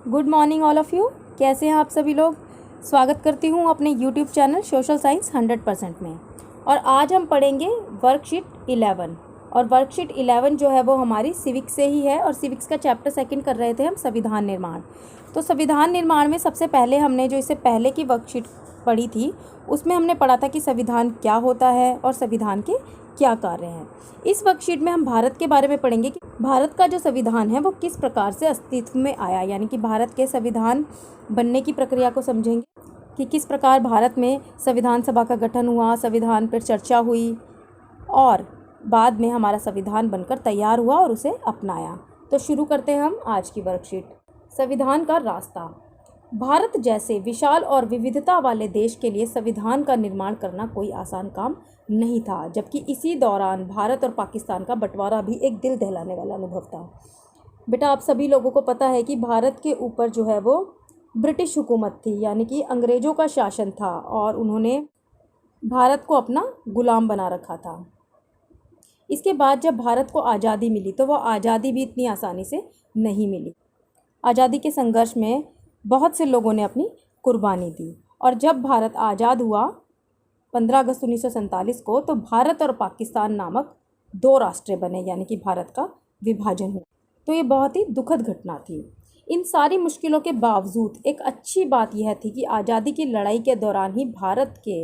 Good morning all of you. कैसे हैं आप सभी लोग। स्वागत करती हूँ अपने यूट्यूब चैनल सोशल साइंस 100% में। और आज हम पढ़ेंगे वर्कशीट 11। और वर्कशीट 11 जो है वो हमारी सिविक्स से ही है और सिविक्स का चैप्टर 2 कर रहे थे हम, संविधान निर्माण। तो संविधान निर्माण में सबसे पहले हमने जो इससे पहले की वर्कशीट पढ़ी थी उसमें हमने पढ़ा था कि संविधान क्या होता है और संविधान के क्या कार्य हैं। इस वर्कशीट में हम भारत के बारे में पढ़ेंगे कि भारत का जो संविधान है वो किस प्रकार से अस्तित्व में आया, यानी कि भारत के संविधान बनने की प्रक्रिया को समझेंगे कि किस प्रकार भारत में संविधान सभा का गठन हुआ, संविधान पर चर्चा हुई और बाद में हमारा संविधान बनकर तैयार हुआ और उसे अपनाया। तो शुरू करते हैं हम आज की वर्कशीट। संविधान का रास्ता। भारत जैसे विशाल और विविधता वाले देश के लिए संविधान का निर्माण करना कोई आसान काम नहीं था, जबकि इसी दौरान भारत और पाकिस्तान का बंटवारा भी एक दिल दहलाने वाला अनुभव था। बेटा, आप सभी लोगों को पता है कि भारत के ऊपर जो है वो ब्रिटिश हुकूमत थी, यानी कि अंग्रेज़ों का शासन था और उन्होंने भारत को अपना गुलाम बना रखा था। इसके बाद जब भारत को आज़ादी मिली तो वह आज़ादी भी इतनी आसानी से नहीं मिली। आज़ादी के संघर्ष में बहुत से लोगों ने अपनी कुर्बानी दी और जब भारत आज़ाद हुआ 15 अगस्त 1947 को, तो भारत और पाकिस्तान नामक दो राष्ट्र बने, यानी कि भारत का विभाजन हुआ। तो ये बहुत ही दुखद घटना थी। इन सारी मुश्किलों के बावजूद एक अच्छी बात यह थी कि आज़ादी की लड़ाई के दौरान ही भारत के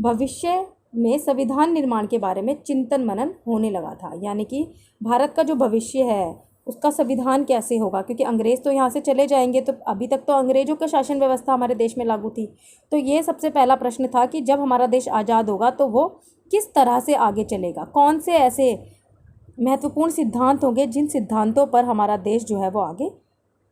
भविष्य में संविधान निर्माण के बारे में चिंतन मनन होने लगा था, यानी कि भारत का जो भविष्य है उसका संविधान कैसे होगा, क्योंकि अंग्रेज़ तो यहाँ से चले जाएंगे। तो अभी तक तो अंग्रेज़ों का शासन व्यवस्था हमारे देश में लागू थी। तो ये सबसे पहला प्रश्न था कि जब हमारा देश आज़ाद होगा तो वो किस तरह से आगे चलेगा, कौन से ऐसे महत्वपूर्ण सिद्धांत होंगे जिन सिद्धांतों पर हमारा देश जो है वो आगे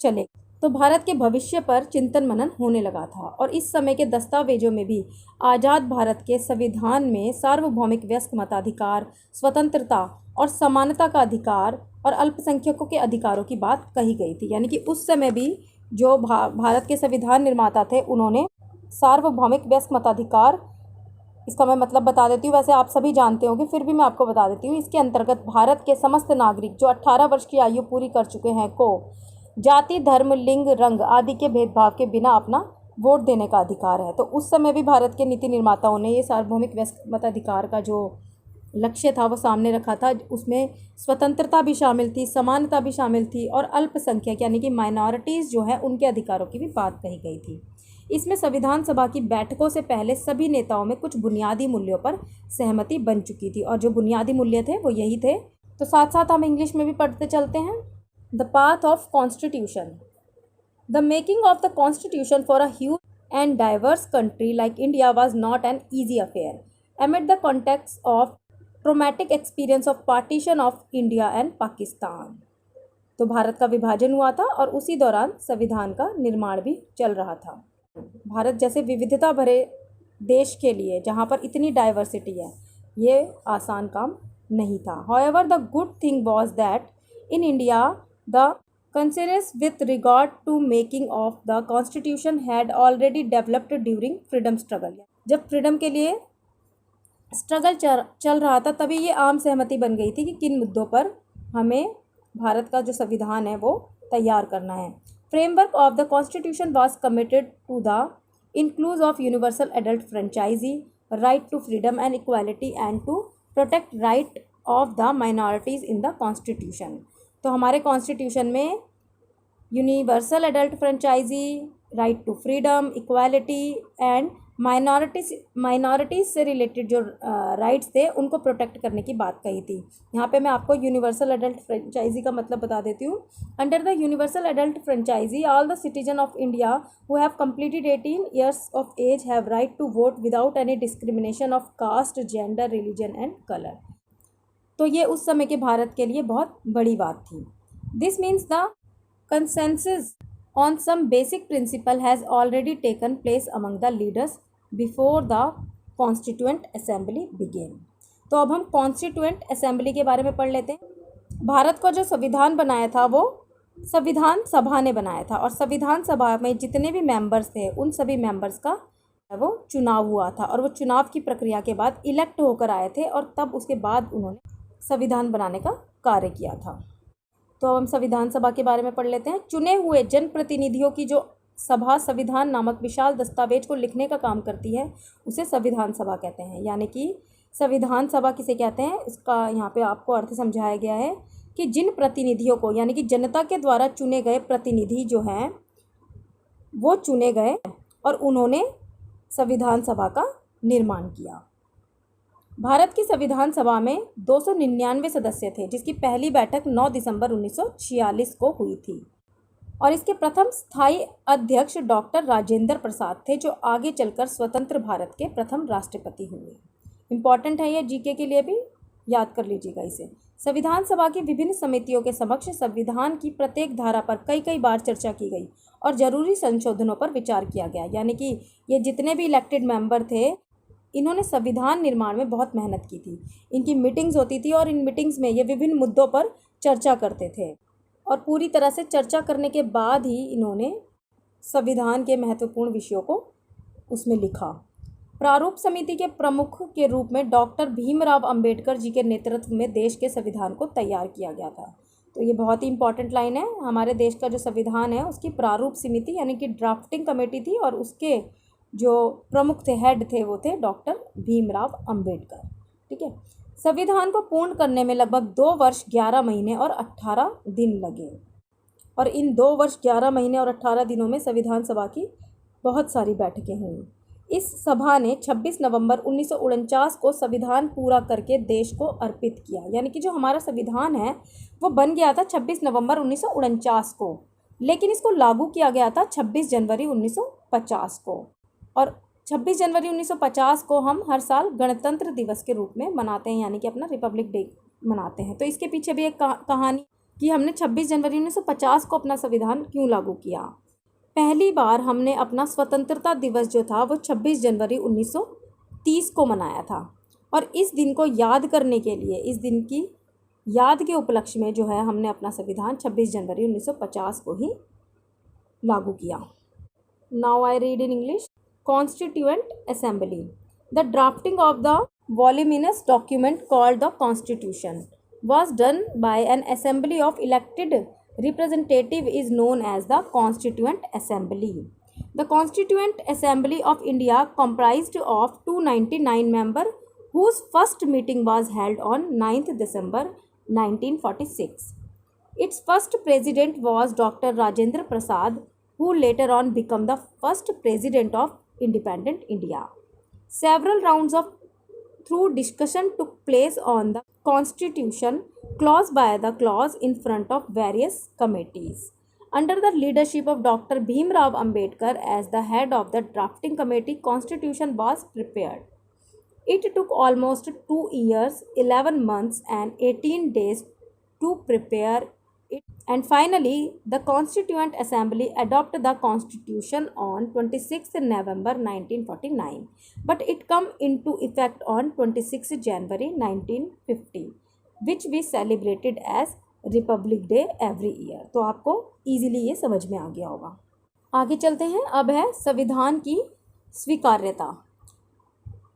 चलेगा। तो भारत के भविष्य पर चिंतन मनन होने लगा था और इस समय के दस्तावेजों में भी आज़ाद भारत के संविधान में सार्वभौमिक वयस्क मताधिकार, स्वतंत्रता और समानता का अधिकार और अल्पसंख्यकों के अधिकारों की बात कही गई थी। यानी कि उस समय भी जो भारत के संविधान निर्माता थे उन्होंने सार्वभौमिक वयस्क मताधिकार, इसका मैं मतलब बता देती हूँ, वैसे आप सभी जानते होंगे फिर भी मैं आपको बता देती हूँ। इसके अंतर्गत भारत के समस्त नागरिक जो 18 वर्ष की आयु पूरी कर चुके हैं को जाति, धर्म, लिंग, रंग आदि के भेदभाव के बिना अपना वोट देने का अधिकार है। तो उस समय भी भारत के नीति निर्माताओं ने ये सार्वभौमिक वयस्क मताधिकार का जो लक्ष्य था वो सामने रखा था। उसमें स्वतंत्रता भी शामिल थी, समानता भी शामिल थी और अल्पसंख्यक यानी कि माइनॉरिटीज़ जो है उनके अधिकारों की भी बात कही गई थी। इसमें संविधान सभा की बैठकों से पहले सभी नेताओं में कुछ बुनियादी मूल्यों पर सहमति बन चुकी थी और जो बुनियादी मूल्य थे वो यही थे। तो साथ साथ हम इंग्लिश में भी पढ़ते चलते हैं। The path of constitution. The making of the constitution for a huge and diverse country like India was not an easy affair amid the context of traumatic experience of partition of India and Pakistan. तो भारत का विभाजन हुआ था और उसी दौरान संविधान का निर्माण भी चल रहा था। भारत जैसे विविधता भरे देश के लिए जहाँ पर इतनी डाइवर्सिटी है ये आसान काम नहीं था। However, the good thing was that in India the consensus with regard to making of the constitution had already developed during freedom struggle। जब फ्रीडम के लिए स्ट्रगल चल रहा था तभी ये आम सहमति बन गई थी कि किन मुद्दों पर हमें भारत का जो संविधान है वो तैयार करना है। Framework of the constitution was committed to the include of universal adult franchise, right to freedom and equality and to protect right of the minorities in the constitution. तो हमारे कॉन्स्टिट्यूशन में universal adult franchise, right to freedom, equality and minorities से related जो rights थे उनको protect करने की बात कही थी। यहाँ पे मैं आपको यूनिवर्सल एडल्ट फ्रेंचाइजी का मतलब बता देती हूँ। Under the universal adult franchise all the citizen of India who have completed 18 years of age have right to vote without any discrimination of caste, gender, religion and colour. तो ये उस समय के भारत के लिए बहुत बड़ी बात थी। This means the consensus on some basic principle has already taken place among the leaders before the constituent assembly began। तो अब हम कॉन्स्टिट्यूएंट असेंबली के बारे में पढ़ लेते हैं। भारत का जो संविधान बनाया था वो संविधान सभा ने बनाया था और संविधान सभा में जितने भी मेंबर्स थे उन सभी मेंबर्स का वो चुनाव हुआ था और वो चुनाव की प्रक्रिया के बाद इलेक्ट होकर आए थे और तब उसके बाद उन्होंने संविधान बनाने का कार्य किया था। तो अब हम संविधान सभा के बारे में पढ़ लेते हैं। चुने हुए जनप्रतिनिधियों की जो सभा संविधान नामक विशाल दस्तावेज को लिखने का काम करती है, उसे संविधान सभा कहते हैं। यानी कि संविधान सभा किसे कहते हैं, इसका यहाँ पे आपको अर्थ समझाया गया है कि जिन प्रतिनिधियों को, यानी कि जनता के द्वारा चुने गए प्रतिनिधि जो हैं वो चुने गए और उन्होंने संविधान सभा का निर्माण किया। भारत की संविधान सभा में 299 सदस्य थे, जिसकी पहली बैठक 9 दिसंबर 1946 को हुई थी और इसके प्रथम स्थायी अध्यक्ष डॉक्टर राजेंद्र प्रसाद थे, जो आगे चलकर स्वतंत्र भारत के प्रथम राष्ट्रपति हुए। इम्पॉर्टेंट है ये, जीके के लिए भी याद कर लीजिएगा इसे। संविधान सभा की विभिन्न समितियों के समक्ष संविधान की प्रत्येक धारा पर कई बार चर्चा की गई और जरूरी संशोधनों पर विचार किया गया। यानी कि ये जितने भी इलेक्टेड मेंबर थे, इन्होंने संविधान निर्माण में बहुत मेहनत की थी। इनकी मीटिंग्स होती थी और इन मीटिंग्स में ये विभिन्न मुद्दों पर चर्चा करते थे और पूरी तरह से चर्चा करने के बाद ही इन्होंने संविधान के महत्वपूर्ण विषयों को उसमें लिखा। प्रारूप समिति के प्रमुख के रूप में डॉक्टर भीमराव अंबेडकर जी के नेतृत्व में देश के संविधान को तैयार किया गया था। तो ये बहुत ही इंपॉर्टेंट लाइन है। हमारे देश का जो संविधान है उसकी प्रारूप समिति यानी कि ड्राफ्टिंग कमेटी थी और उसके जो प्रमुख थे, हेड थे, वो थे डॉक्टर भीमराव अंबेडकर। ठीक है। संविधान को पूर्ण करने में लगभग 2 वर्ष 11 महीने और 18 दिन लगे और इन 2 वर्ष 11 महीने और 18 दिनों में संविधान सभा की बहुत सारी बैठकें हुई। इस सभा ने 26 नवंबर 1949 को संविधान पूरा करके देश को अर्पित किया। यानी कि जो हमारा संविधान है वो बन गया था 26 नवंबर 1949 को, लेकिन इसको लागू किया गया था 26 जनवरी 1950 को। और 26 जनवरी 1950 को हम हर साल गणतंत्र दिवस के रूप में मनाते हैं, यानी कि अपना रिपब्लिक डे मनाते हैं। तो इसके पीछे भी एक कहानी कि हमने 26 जनवरी 1950 को अपना संविधान क्यों लागू किया। पहली बार हमने अपना स्वतंत्रता दिवस जो था वो 26 जनवरी 1930 को मनाया था और इस दिन को याद करने के लिए, इस दिन की याद के उपलक्ष्य में जो है हमने अपना संविधान 26 जनवरी 1950 को ही लागू किया। Now I read in English. Constituent Assembly. The drafting of the voluminous document called the Constitution was done by an assembly of elected representative is known as the Constituent Assembly. The Constituent Assembly of India comprised of 299 members whose first meeting was held on 9th December 1946. Its first president was Dr. Rajendra Prasad, who later on became the first president of independent India. Several rounds of through discussion took place on the Constitution, clause by the clause, in front of various committees. Under the leadership of Dr. Bhimrao Ambedkar as the head of the drafting committee, Constitution was prepared. It took almost 2 years, 11 months and 18 days to prepare it, and finally the Constituent Assembly adopted the Constitution on 26th November 1949, but it come into effect on 26th January 1950, which we celebrated as Republic Day every year. तो आपको easily ये समझ में आ गया होगा। आगे चलते हैं। अब है संविधान की स्वीकार्यता।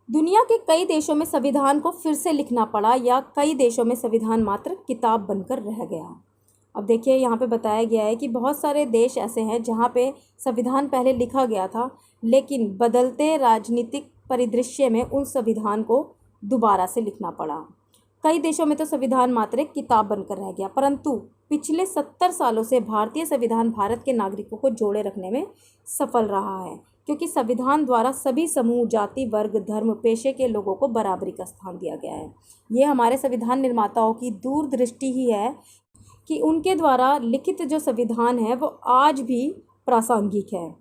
दुनिया के कई देशों में संविधान को फिर से लिखना पड़ा या कई देशों में संविधान मात्र किताब बनकर रह गया। अब देखिए यहाँ पे बताया गया है कि बहुत सारे देश ऐसे हैं जहाँ पे संविधान पहले लिखा गया था, लेकिन बदलते राजनीतिक परिदृश्य में उन संविधान को दोबारा से लिखना पड़ा। कई देशों में तो संविधान मात्र एक किताब बनकर रह गया, परंतु पिछले 70 सालों से भारतीय संविधान भारत के नागरिकों को जोड़े रखने में सफल रहा है, क्योंकि संविधान द्वारा सभी समूह, जाति, वर्ग, धर्म, पेशे के लोगों को बराबरी का स्थान दिया गया है। ये हमारे संविधान निर्माताओं की दूरदृष्टि ही है कि उनके द्वारा लिखित जो संविधान है वो आज भी प्रासंगिक है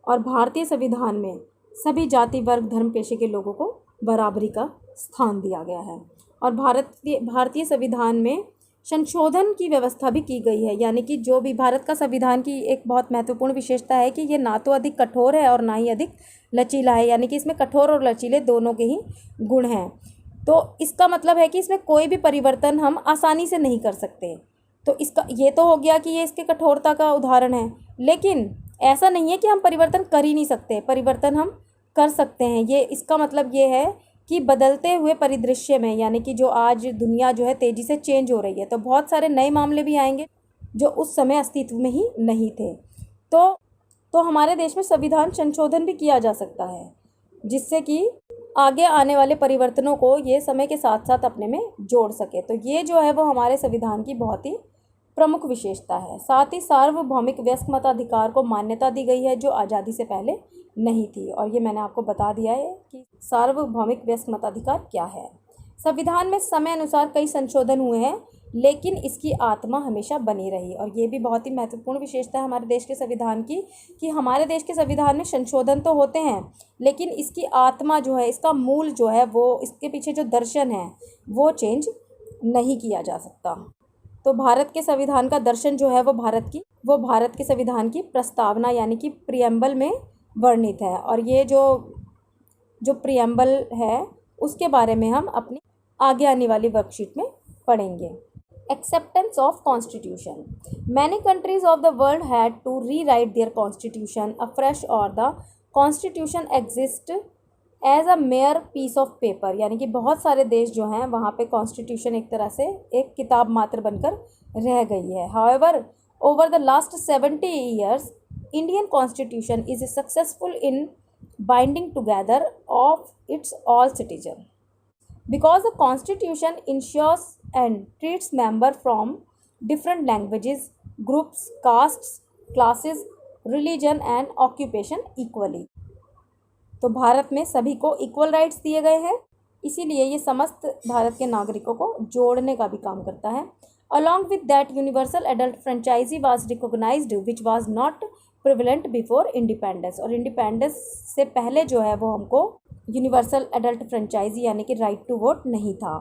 और भारतीय संविधान में सभी जाति, वर्ग, धर्म, पेशे के लोगों को बराबरी का स्थान दिया गया है। और भारतीय संविधान में संशोधन की व्यवस्था भी की गई है, यानी कि जो भी भारत का संविधान की एक बहुत महत्वपूर्ण विशेषता है कि ये ना तो अधिक कठोर है और ना ही अधिक लचीला है, यानी कि इसमें कठोर और लचीले दोनों के ही गुण हैं। तो इसका मतलब है कि इसमें कोई भी परिवर्तन हम आसानी से नहीं कर सकते। तो इसका ये तो हो गया कि ये इसके कठोरता का उदाहरण है, लेकिन ऐसा नहीं है कि हम परिवर्तन कर ही नहीं सकते, परिवर्तन हम कर सकते हैं। ये इसका मतलब ये है कि बदलते हुए परिदृश्य में, यानी कि जो आज दुनिया जो है तेज़ी से चेंज हो रही है, तो बहुत सारे नए मामले भी आएंगे जो उस समय अस्तित्व में ही नहीं थे। तो हमारे देश में संविधान संशोधन भी किया जा सकता है, जिससे कि आगे आने वाले परिवर्तनों को ये समय के साथ साथ अपने में जोड़ सके। तो ये जो है वो हमारे संविधान की बहुत ही प्रमुख विशेषता है। साथ ही सार्वभौमिक वयस्क मताधिकार को मान्यता दी गई है, जो आज़ादी से पहले नहीं थी, और ये मैंने आपको बता दिया है कि सार्वभौमिक वयस्क मताधिकार क्या है। संविधान में समय अनुसार कई संशोधन हुए हैं, लेकिन इसकी आत्मा हमेशा बनी रही, और ये भी बहुत ही महत्वपूर्ण विशेषता है हमारे देश के संविधान की, कि हमारे देश के संविधान में संशोधन तो होते हैं, लेकिन इसकी आत्मा जो है, इसका मूल जो है, वो इसके पीछे जो दर्शन है वो चेंज नहीं किया जा सकता। तो भारत के संविधान का दर्शन जो है वो भारत के संविधान की प्रस्तावना यानी कि प्रियम्बल में वर्णित है, और ये जो प्रियम्बल है उसके बारे में हम अपनी आगे आने वाली वर्कशीट में पढ़ेंगे। Acceptance of Constitution. Many countries of the world had to rewrite their constitution afresh, or the constitution exists as a mere piece of paper. यानी कि बहुत सारे देश जो हैं वहाँ पे कॉन्स्टिट्यूशन एक तरह से एक किताब मात्र बनकर रह गई है। However, over the last 70 years, Indian constitution is successful in binding together of its all citizens. Because the constitution ensures and treats members from different languages, groups, castes, classes, religion and occupation equally. तो भारत में सभी को equal rights दिए गए हैं, इसीलिए ये समस्त भारत के नागरिकों को जोड़ने का भी काम करता है। Along with that, universal adult franchise was recognized, which was not prevalent before independence. और इंडिपेंडेंस से पहले जो है वो हमको यूनिवर्सल एडल्ट फ्रेंचाइजी यानी कि राइट टू वोट नहीं था।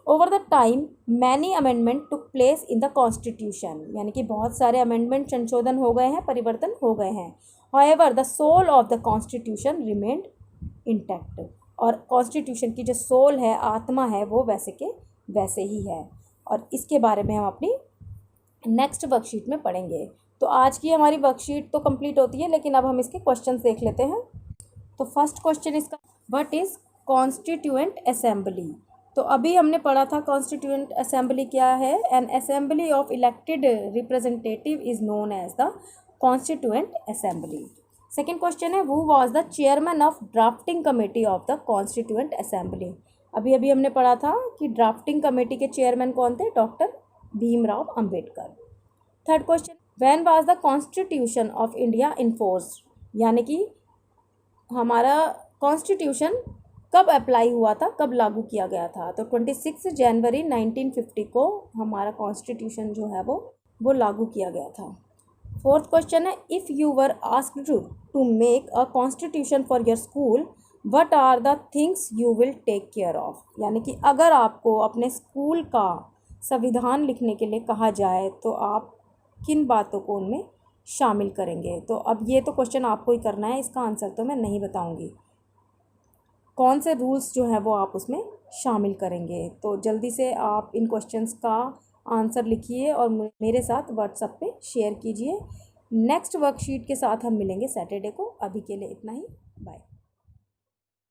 Over the time many amendment took place in the constitution, यानी कि बहुत सारे अमेंडमेंट संशोधन हो गए हैं, परिवर्तन हो गए हैं। However the soul of the constitution remained intact, और कॉन्स्टिट्यूशन की जो सोल है, आत्मा है, वो वैसे के वैसे ही है, और इसके बारे में हम अपनी नेक्स्ट वर्कशीट में पढ़ेंगे। तो आज की हमारी वर्कशीट तो कंप्लीट होती है, लेकिन अब हम इसके क्वेश्चंस देख लेते हैं। तो फर्स्ट क्वेश्चन इसका, व्हाट इज़ कॉन्स्टिट्यूएंट असेंबली। तो अभी हमने पढ़ा था कॉन्स्टिट्यूएंट असेंबली क्या है। An assembly of elected representative is known as the constituent assembly. Second question है, who was the chairman of drafting committee of the constituent assembly. अभी हमने पढ़ा था कि ड्राफ्टिंग कमेटी के चेयरमैन कौन थे, doctor Bhimrao Ambedkar. Third question, when was the constitution of India enforced, यानी कि हमारा कॉन्स्टिट्यूशन कब अप्लाई हुआ था, कब लागू किया गया था। तो 26 जनवरी 1950 को हमारा कॉन्स्टिट्यूशन जो है वो लागू किया गया था। फोर्थ क्वेश्चन है, if you were asked to make a constitution for your school, what are the things you will take care of. यानी कि अगर आपको अपने स्कूल का संविधान लिखने के लिए कहा जाए तो आप किन बातों को उनमें शामिल करेंगे। तो अब ये तो क्वेश्चन आपको ही करना है, इसका आंसर तो मैं नहीं बताऊंगी। कौन से रूल्स जो है वो आप उसमें शामिल करेंगे। तो जल्दी से आप इन क्वेश्चंस का आंसर लिखिए और मेरे साथ व्हाट्सएप पे शेयर कीजिए। नेक्स्ट वर्कशीट के साथ हम मिलेंगे सैटरडे को। अभी के लिए इतना ही, बाय।